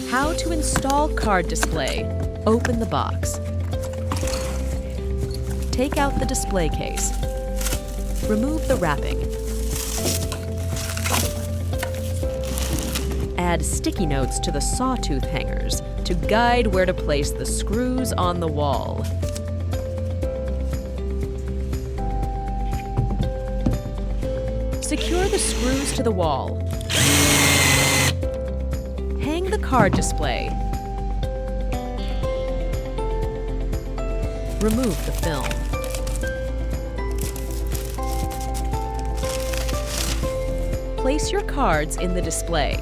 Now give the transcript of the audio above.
How to install card display. Open the box. Take out the display case. Remove the wrapping. Add sticky notes to the sawtooth hangers to guide where to place the screws on the wall. Secure the screws to the wall. Hang the card display. Remove the film. Place your cards in the display.